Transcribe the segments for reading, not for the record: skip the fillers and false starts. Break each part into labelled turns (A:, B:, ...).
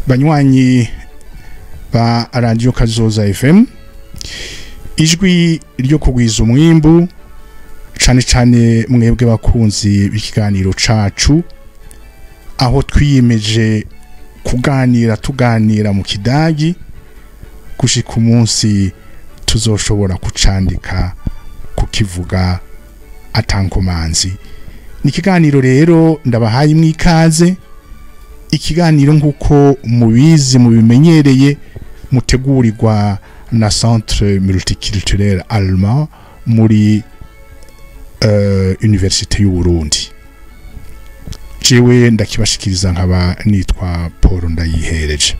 A: banywanyi ba Radio Kazoza FM, ijwi ryo kugwiza umwimbu, cane cane mwebwe bakunzi b'ikiganiro cacu, aho twiyemeje tuganira mu kidagi gushika umunsi tuzoshobora kucandika kukivuga atankomanzi. Ni ikiganiro rero ndabahaye mwikaze, ikiganiro nkuko mubizi mubimenyereye mutegurirwa na Centre Multiculturel Allemand muri Université y'u Burundi. Jewe ndakibashikiriza nkaba nitwa Paul Ndayihereje.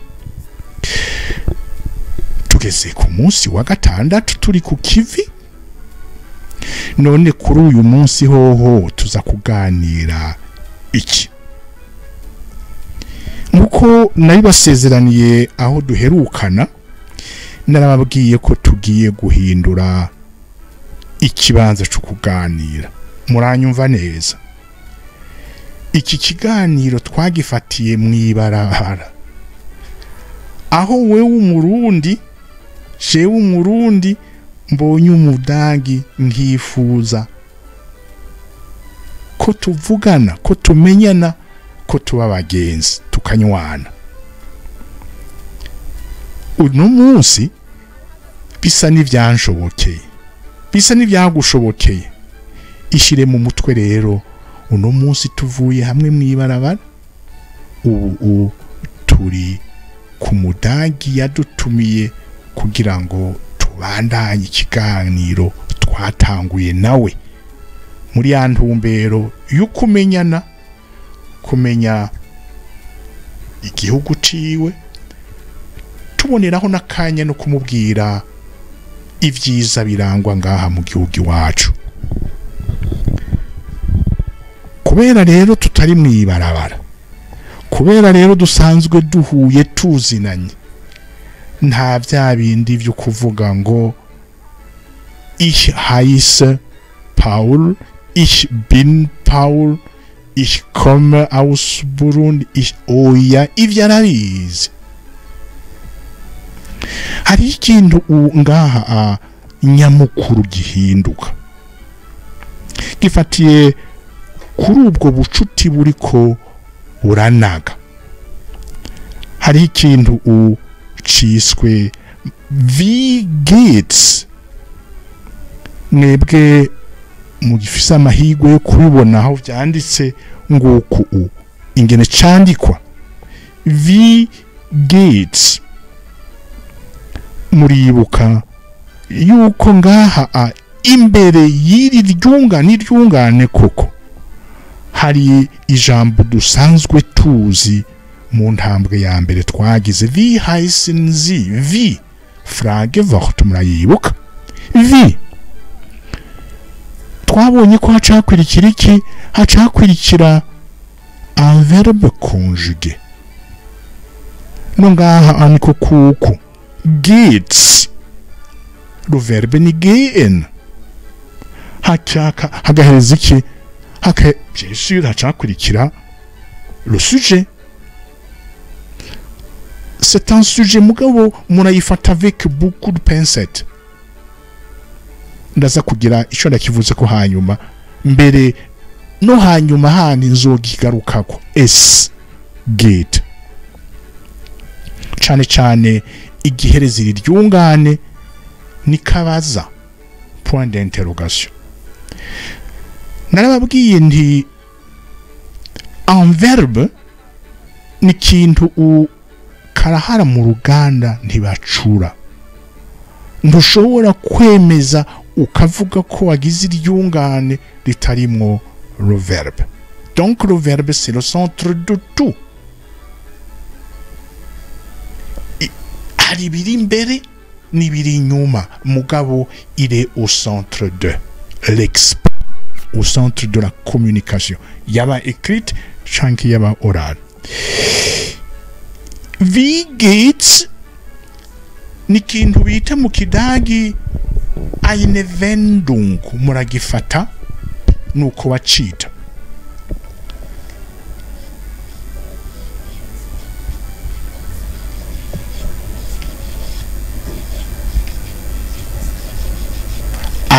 A: Tugeze ku munsi wa gatandatu turi ku kivi, none kuri uyu munsi hoho tuza kuganira iki? Nkuko nabibasezeraniye aho duherukana, narababwiye ko tugiye guhindura ikibanza cyo kuganira. Muranyumva neza? Iki kiganiro twagifatiye mwibarabara, aho wewe umurundi jewe umurundi mbonye umudagi nkifuza ko tuvugana, ko tumenyana, ko tuba bagenzi tukanywana. Uno munsi bisa n'ivyanshobokeye, bisa n'ivyagushobokeye. Ishire mu mutwe rero, uno munsi tuvuye hamwe mwibarabara, ubu turi ku mudagi yadutumiye kugira ngo tubandanye ikiganiro twatanguye nawe muri ya ntumbero y'ukumenyana, kumenya igihugu ciwe, tuboneraho n'akanya no kumubwira ivyiza birangwa ngaha mu gihugu iwacu. Kubera rero tutari mwibarabara, kubera rero dusanzwe duhuye tuzinanye, nta vya bindi vyo kuvuga ngo ich heiße Paul, ich bin Paul, ich komme aus Burundi, oya, ivyo arabizi. Hari ikintu ngaha nyamukuru gihinduka gifatiye kuri ubwo bucuti buriko buranaga. Hari ikintu ciswe wie geht's. Mwebwe mugifisa amahigwe yo kubibona aho vyanditse nguko ingene candikwa wie geht's. Muribuka yuko ngaha imbere y'iri ryungane koko hari ijambo dusanzwe tuzi mu ntambwe ya mbere twagize, wie heißen Sie, wie Fragewort, murayibuka? Wie twabonye ko hacakwirikira iki? Hacakwirikira un verbe conjugué. No ngaha aniko kuko geht's, le verbe ni gehen. Hagahereza iki? Bien sûr hacakwirikira le sujet. C'est un sujet mugabo murayifata avec beaucoup de pincettes. Ndaza kugira ico ndakivuze ko hanyuma, mbere no hanyuma handi nzogigarukako. Es geht cane igihereza ryungane nikabaza, point d'interrogation. Narababwiye nti un verbe ni kintu karahara mu ruganda ntibacura. Ntushobora kwemeza ukavuga ko wagize iryungane ritarimwo le verbe. Donc le verbe c'est le centre de tout. Hari biri imbere n'ibiri inyuma, mugabo il est au centre de l'expression, au centre de la communication, yaba écrite canke yaba orale. Wie geht's ni kintu bita mu kidagi eine Wendung, muragifata nuko wacita.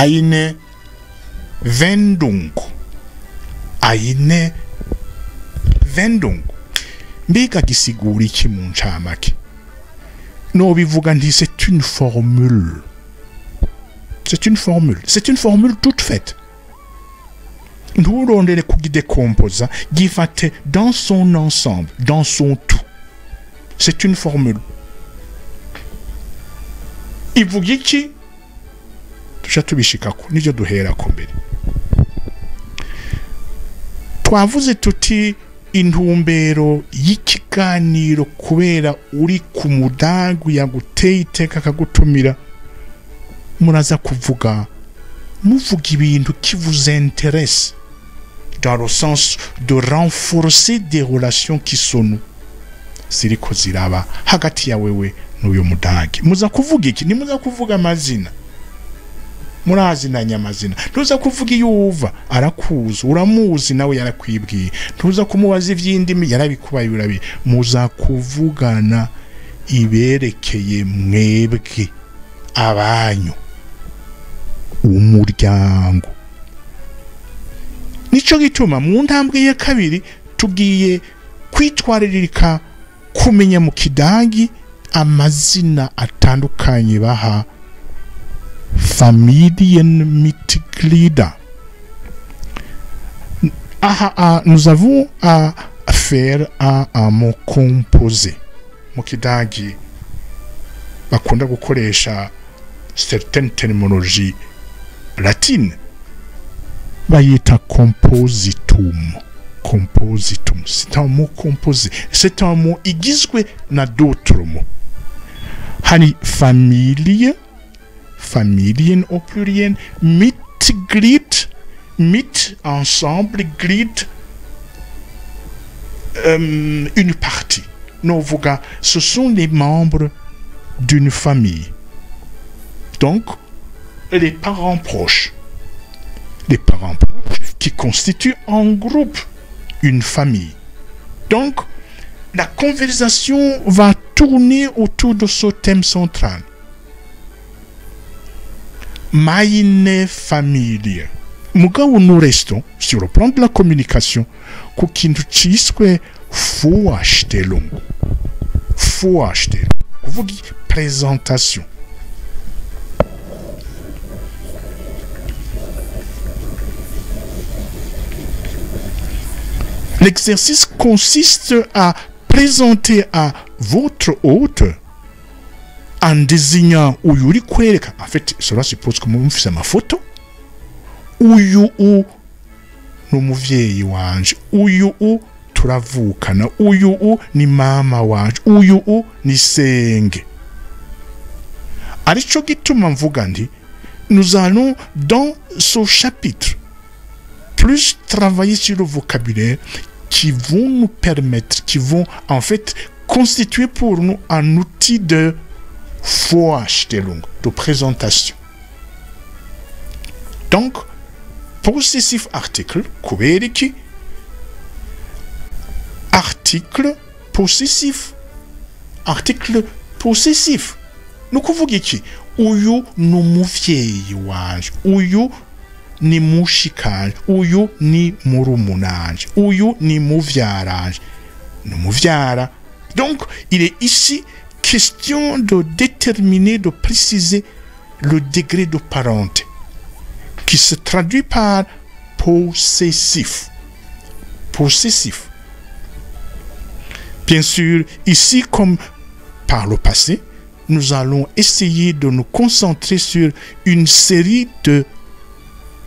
A: eine Wendung. Eine Wendung. Mbega gisigura iki mu ncamake? No bivuga nti c'est une formule. C'est une formule. C'est une formule toute faite. Nturondere kugidecomposa, gifate dans son ensemble, dans son tout. C'est une formule. Ivuga iki? Tuja tubishikako nivyo duherako mbere. Twavuze tuti intumbero y'ikiganiro kubera uri ku mudagu yaguteye iteka akagutumira, muraza kuvuga muvuga ibintu qui vous intéresse dans le sens de renforcer des relations qui sont ziriko ziraba hagati ya wewe n'uyo mudagi. Muza kuvuga iki? Ni muza kuvuga amazina, murazinanya amazina. Ntuza kuvuga iyo uva arakuza, uramuzi nawe yarakwibwiye. Ntuza kumubaza ivy'indimi yarabikubaye urabi. Muza kuvugana iberekeye mwebwe abanyu, umuryango. Nico gituma mu ntambwe ya kabiri tugiye kwitwaririka kumenya mu kidagi amazina atandukanye baha Familienmitglieder. Nous avons affaire à un mot composé. Mu kidagi bakunda gukoresha certaines terminologies latines. Bayita compositum. Compositum. C'est un mot composé. C'est un mot igizwe na d'autres mots. Hani Familie, Familien au pluriel, Mitglied, mit ensemble, Glied, une partie. Non, ce sont les membres d'une famille. Donc, les parents proches. Les parents proches qui constituent un groupe, une famille. Donc, la conversation va tourner autour de ce thème central. Meine Familie. Mugabo nous restons sur le plan de la communication ku kintu ciswe Vorstellung. Vorstellung. Kuvuga présentation. L'exercice consiste à présenter à votre hôte en désignant uyu uri kwereka. En fait, cela suppose que mufise amafoto. Uyu n'umuvyeyi wanje, uyu turavukana, uyu ni mama wanje, uyu ni senge. Arico gituma mvuga ndi nous allons dans ce chapitre plus travailler sur le vocabulaire qui vont nous permettre, qui vont en fait constituer pour nous un outil de Vorstellung, de présentation. Donc, possessif article, kuberiki, article possessif, article possessif. Nukuvuga iki? Uyu n'umuvyeyi wanje, uyu ni mushikanje, uyu ni murumunanje, uyu ni muvyaranje, n'umuvyara. Donc, il est ici question de déterminer, de préciser le degré de parenté qui se traduit par possessif. Possessif. Bien sûr, ici comme par le passé, nous allons essayer de nous concentrer sur une série de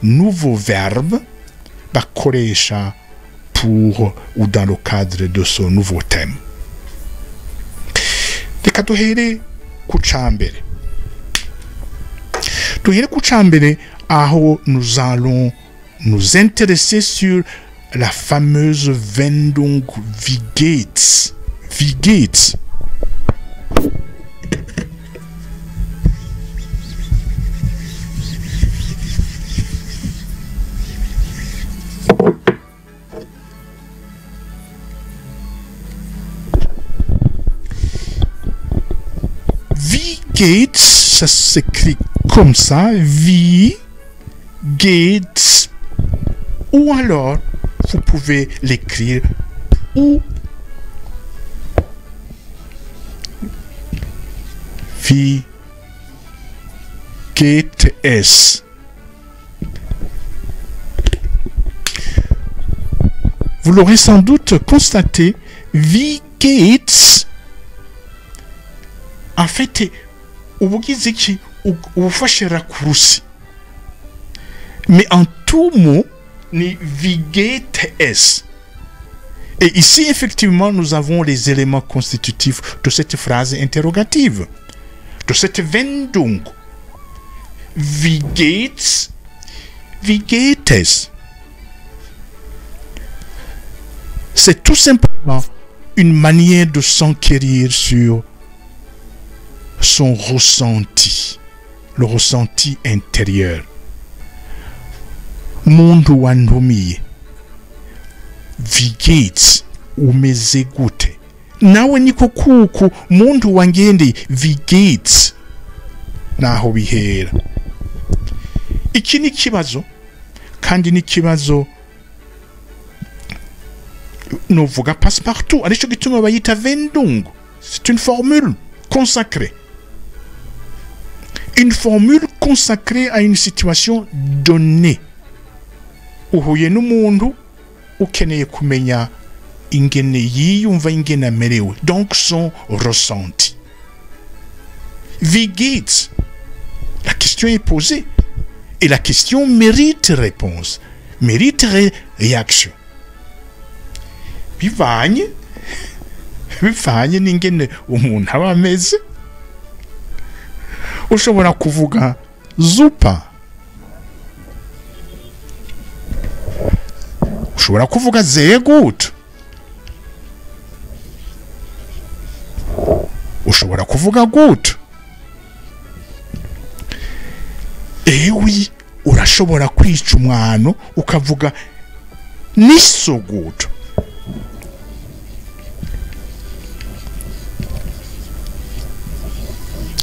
A: nouveaux verbes akoreshwa pour ou dans le cadre de ce nouveau thème. Reka duhere ku cambere. Duhere ku cambere aho nous allons nous intéresser sur la fameuse Wendung wie geht's. Wie geht's? Wie geht's? Ça s'écrit comme ça. Wie geht's, ou alors vous pouvez l'écrire ou wie geht es. Vous l'aurez sans doute constaté, wie geht's en fait ubugize iki ubufashira kurusi, mais en tout mot ni wie geht es. Et ici effectivement nous avons les éléments constitutifs de cette phrase interrogative, de cette Wendung. Wie geht's, wie geht es. C'est tout simplement une manière de s'enquérir sur son ressenti, le ressenti intérieur. Mundu wandumiye, wie geht's, umeze gute. Nawe niko kuku mundu wangende, wie geht's, naho bihera. Iki ni kibazo, kandi ni kibazo novuga passe-partout. Arico gituma bayita Wendung. C'est une formule consacrée. Une formule consacrée à une situation donnée. Uhuye n'umuntu ukeneye kumenya ingene yiyumva, ingene amerewe, donc son ressenti. Wie geht's? La question est posée et la question mérite réponse, mérite réaction. Bivanye n'ingene umuntu aba ameze. Ushobora kuvuga super, ushobora kuvuga sehr gut, ushobora kuvuga gut. Ewi urashobora kwica umwano ukavuga nicht so gut.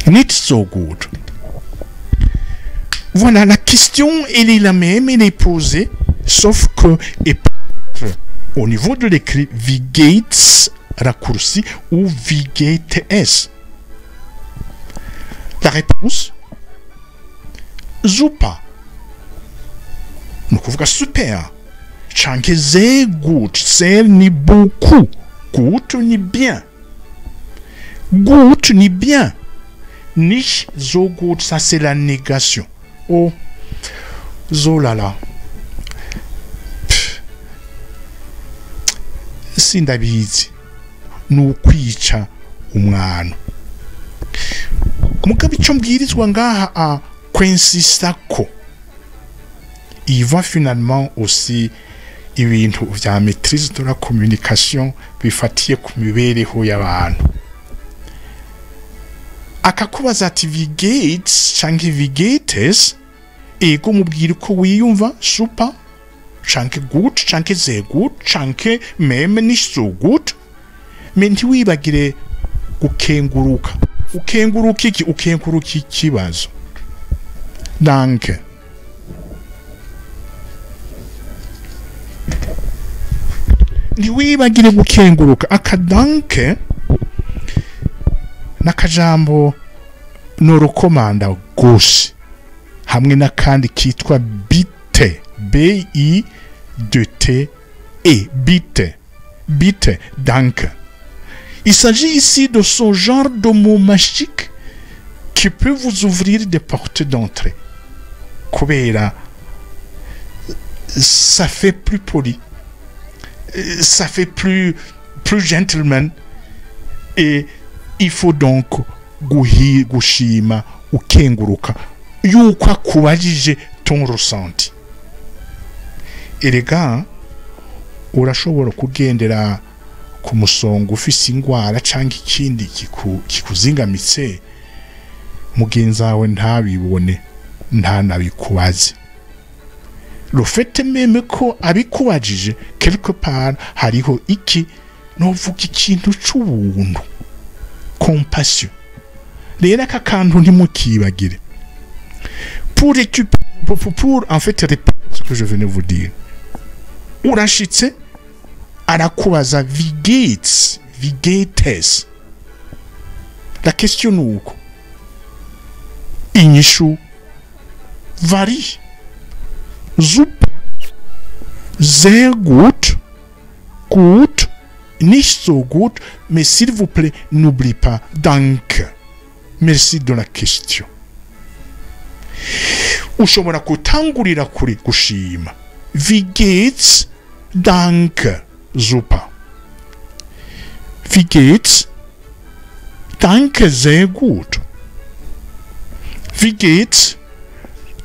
A: Nicht so gut. Voilà, la question, elle est la même, elle est posée, sauf que au niveau de l'écrit, wie geht's raccourci ou wie geht es. La réponse, super. Nous kuvuga super. Chanke sehr gut, sehr ni beaucoup, gut ni bien. Gut ni bien. Nicht so gut, ça c'est la négation. Oh, zo lala. Sindabizi. Nukwica umwana. Mugabe icyo mbwirizwa ngaha a kwensista ko. Il va finalement aussi ibintu vya maîtrise de la communication bifatiye ku mibereho y'abantu. Akakubaza ati wie geht's canke wie geht es, ego mubwira ko wiyumva super canke gut canke sehr gut canke meme nicht so gut, me ntiwibagire gukenguruka. Ukenguruka iki? Ukenguruka ikibazo. Danke. Ntiwibagire gukenguruka. Akadanke n'akajambo norokomanda gose hamwe n'akandi kitwa bitte, B-I-2-T-E, bitte, danke. Il s'agit ici de ce genre de mot magique qui peut vous ouvrir des portes d'entrée. Kubera, ça fait plus poli, ça fait plus gentleman, et il faut donc gushima ukenguruka yuko akubajije ton ressenti. Erega urashobora kugendera ku musongo ufise ingwara canke ikindi kikuzingamitse, mugenzi wawe ntabibone, ntanabikubaze. Le fait même ko abikubajije quelque part hariho iki novuga ikintu c'ubuntu, compassion. Rero aka kantu ntimukibagire. Pour récupérer pour en fait répéter ce que je venais vous dire. Urashitse arakubaza wie geht's, wie geht es. La question nuko. Inyishu varie. Super, sehr gut, gut, nicht so gut, mais s'il vous plaît, n'oublie pas, danke. Merci de la question. Ushobora kutangurira kuri gushima. Wie geht's? Danke. Super. Wie geht's? Danke, sehr gut. Wie geht's?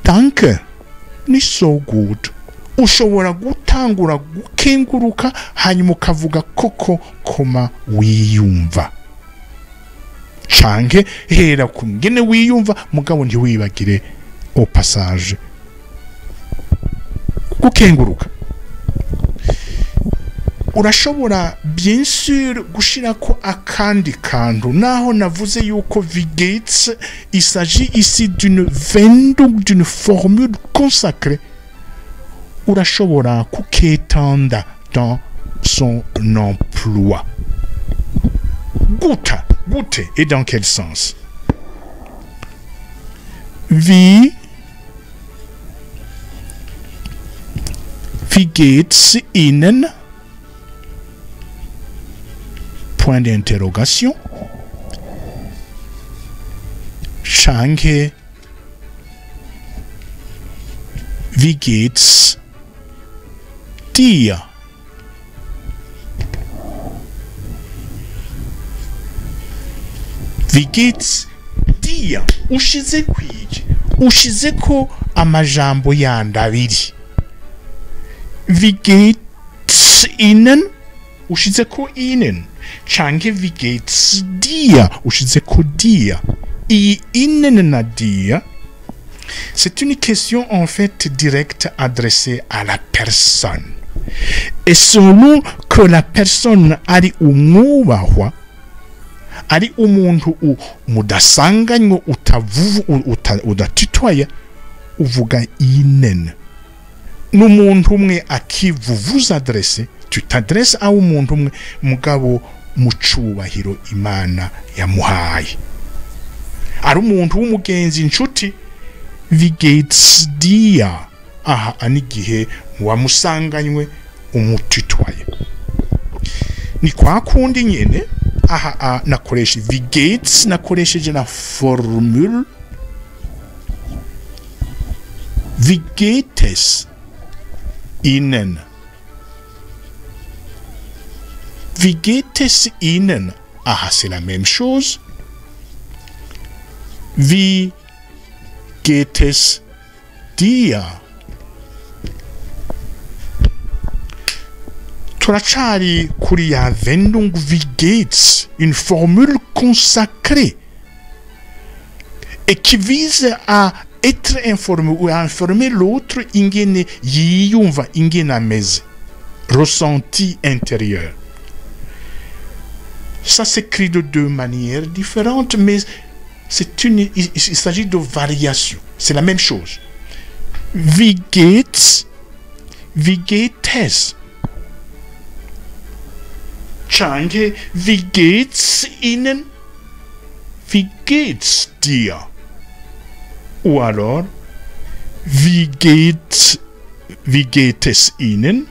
A: Danke. Nicht so gut. Ushobora gutangura gukenguruka hanyuma ukavuga koko koma wiyumva. Canke hera kungene wiyumva mugabo ntiwibagire au passage. Gukenguruka. Urashobora bien sûr gushirako akandi kantu naho navuze yuko wie geht's, il s'agit ici d'une wendung, d'une formule consacrée. Urashobora kuketanda dans son emploi. Gute, gute, et dans quel sens? Wie geht's Ihnen? Point d'interrogation. Change. Wie geht's dir? Wie geht's dir? Ushize kwiki? Ushize ko amajambo yandi abiri. Wie geht's Ihnen? Ushize ko Ihnen. Change wie geht's dir? Ushize ko dir. Ihnen na dir. C'est une question en fait directe adressée à la personne. Et selon que la personne ari umwubahwa, ari umuntu mudasanganywe udatitwaye uvuga Ihnen. N'umuntu umwe akivuvuza adresse, tu t'adresses à umuntu umwe mugabo mucubahiro Imana yamuhaye. Ari umuntu w'umugenzi inshuti, wie geht's dir? Aha anigihe wamusanganywe umutitwaye. Ni kwa kundi nyene aha nakoresha wie geht's, nakoresheje na formule wie geht es Ihnen? Wie geht es Ihnen? Ah, c'est la même chose. Wie geht es dir? Turacari kuri ya Wendung wie geht's, une formule consacrée et qui vise à être informé ou à informer l'autre ingene yiyumva, ingene ameze, ressenti intérieur. Ça s'écrit de deux manières différentes, mais il s'agit de variations. C'est la même chose. Wie geht's? Wie geht es? Change, wie geht's Ihnen? Wie geht's dir? Ou alors, wie geht es Ihnen?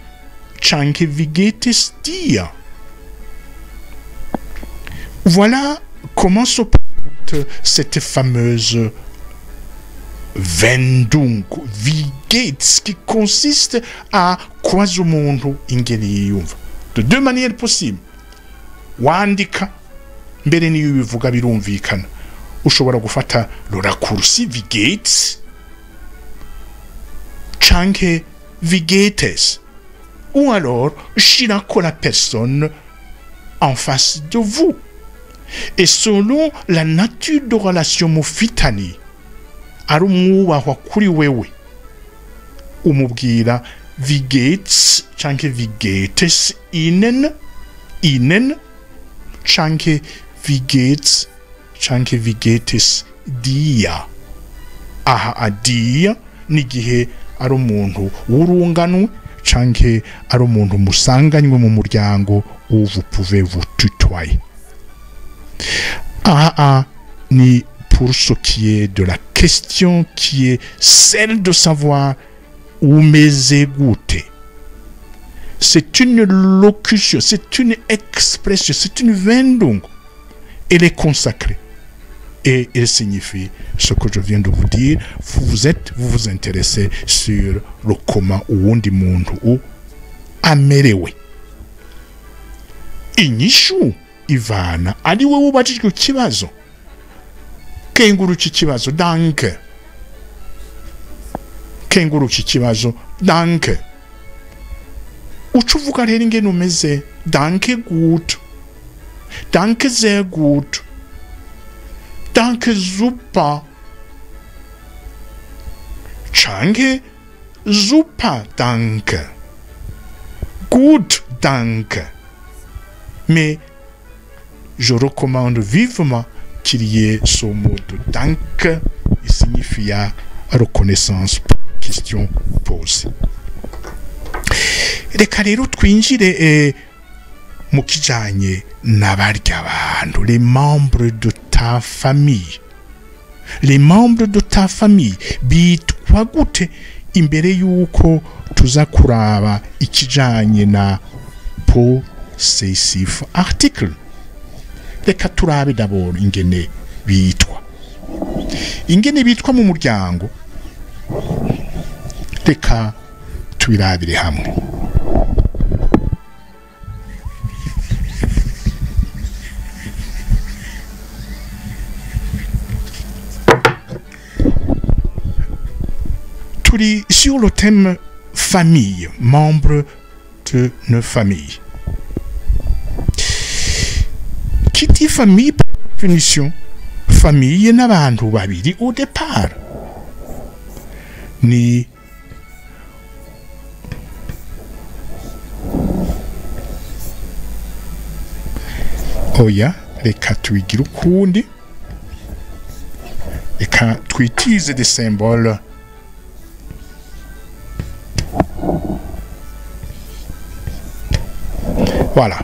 A: Change, wie geht es dir? Voilà comment se présente cette fameuse Wendung, wie geht's, qui consiste à quasi umuntu ingene yiyumva. De deux manières possibles. Wandika mbere niyo bivuga birumvikana. Ushobora gufata le raccourci wie geht's, change wie geht es. Ou alors, shirako la personne en face de vous. Et selon la nature de relation mufitani, ari umwubahwa kuri wewe, umubwira wie geht's, change wie geht es Ihnen, change wie geht's, change wie geht es dir. Aha, a dir, n'igihe ari umuntu w'urunganwe canke ari umuntu musanganywe mu muryango où vous pouvez vous tutoyer. Ni pour ce qui est de la question qui est celle de savoir où mes goûter. C'est une locution, c'est une expression, c'est une wendung. Elle est consacrée. Et elle signifie ce que je viens de vous dire. Vous vous intéressez sur le comment ou undi muntu ou amerewe. Inyishu ivana ari wowe ubajijwe ikibazo. Kenguruka ikibazo danke. Kenguruka ikibazo danke. Ucuvuga rero ingene umeze danke gut. Danke sehr gut. Danke super. Change super danke. Gut danke. Mais je recommande vivement qu'il y ait ce mot de danke. Il signifie reconnaissance pour la question posée. Reka rero twinjire mu kijanye n'abarya abantu, les membres de ta famille. Les membres de ta famille bitwa gute imbere yuko tuza kuraba ikijanye na possessif article. Reka turabe d'abord ingene bitwa. Ingene bitwa mu muryango. Reka tubirabire hamwe. Sur le thème famille, membres de nos familles. Qui dit famille, par définition, famille n'abantu babiri au départ. Ni oya, reka tuigire ukundi. Reka twitize des symboles. Voilà.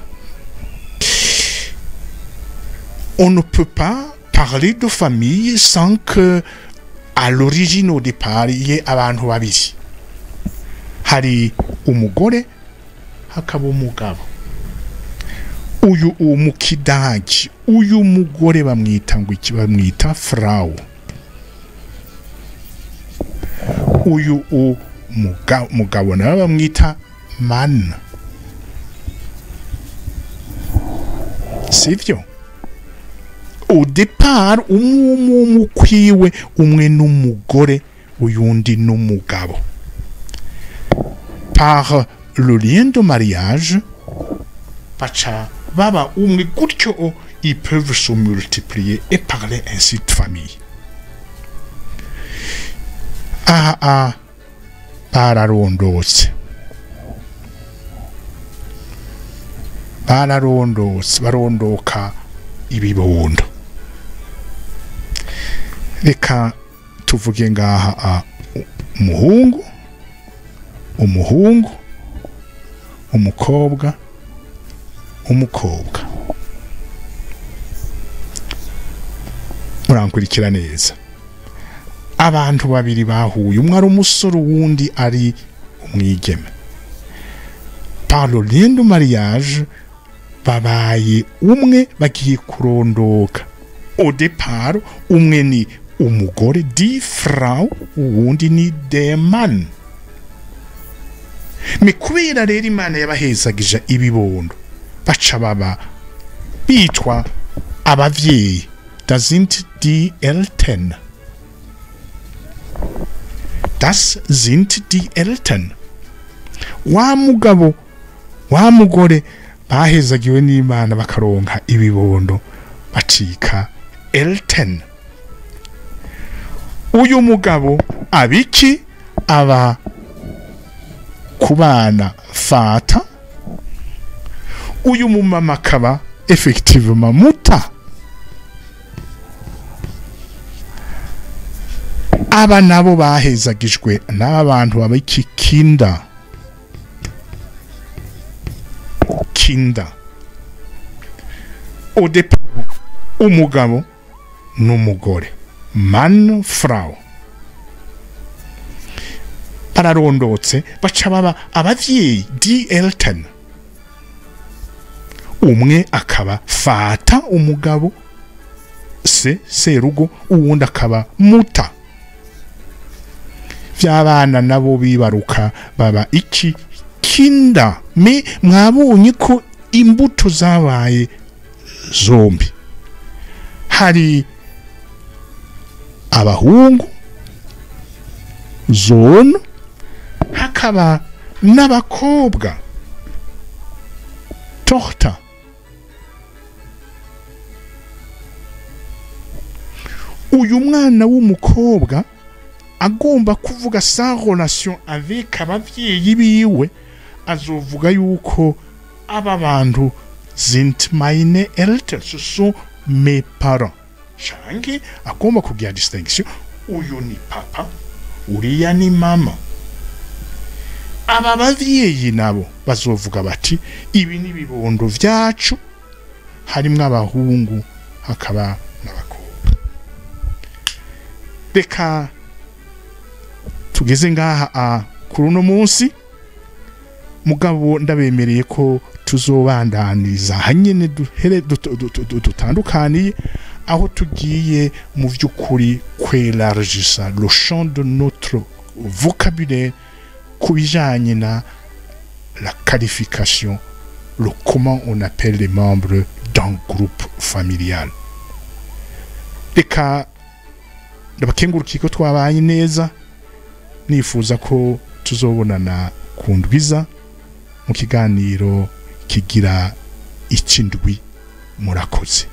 A: On ne peut pas parler de famille sans que, à l'origine, au départ, il y ait abantu babiri. Hari umugore, hakaba umugabo. Uyu umukidagi, uyu mugore bamwita ngo iki bamwita Frau. Uyu umugabo nawe bamwita Mann. Sivyo? Au départ umukwiwe umwe n'umugore uyundi n'umugabo. Par le lien de mariage bacha baba umwe gutyo ils peuvent se multiplier et parler ainsi de famille. Bararondotse barondoka ibibondo. Reka tuvuge ngaha umuhungu, umukobwa, murankurikira neza. Abantu babiri bahuye, umwe ari umusore uwundi ari umwigeme. Par le lien de mariage babaye umwe bagiye kurondoka. Au départ umwe ni umugore di Frau uwundi ni der Mann. Me kubera rero Imana yabahezagije ibibondo baca baba bitwa abavyeyi. Das sind die Eltern. Das sind die Eltern. Wa mugabo wa mugore bahezagiwe n'Imana bakaronka ibibondo bacika Eltern. Uyu mugabo abiki aba kubana fata. Uyu mumama akaba effectivement muta. aba nabo bahezagijwe n'abantu babiki kinda odepa umugabo n'umugore man frau bararondotse baca baba abavyeyi die Eltern umwe akaba fata umugabo serugo uwundi akaba muta vy'abana nabo bibaruka baba iki kinda me mwabonye ko imbuto zabaye zombi hari abahungu zone hakaba n'abakobwa tochter uyu mwana w'umukobwa agomba kuvuga sa relation avec abavyeyi biwe azovuga yuko aba bantu sind meine Eltern, ce sont mes parents. Change agomba kugira distinction, uyu ni papa uriya ni mama. Aba bavyeyi nabo bazovuga bati ibi ni bibondo vyacu, harimwo abahungu hakaba n'abakobwa. Reka tugeze ngaha kuri uno munsi, mugabo ndabemereye ko tuzobandaniza hanyene dutandukaniye aho tugiye mu vy'ukuri kwelargisa le champ de notre vocabulaire ku bijanye na la qualification, le comment on appelle les membres d'un groupe familial. Reka ndabakengurukire ko twabaye neza, nifuza ko tuzobonana kundwiza mu kiganiro kigira icindwi. Murakoze.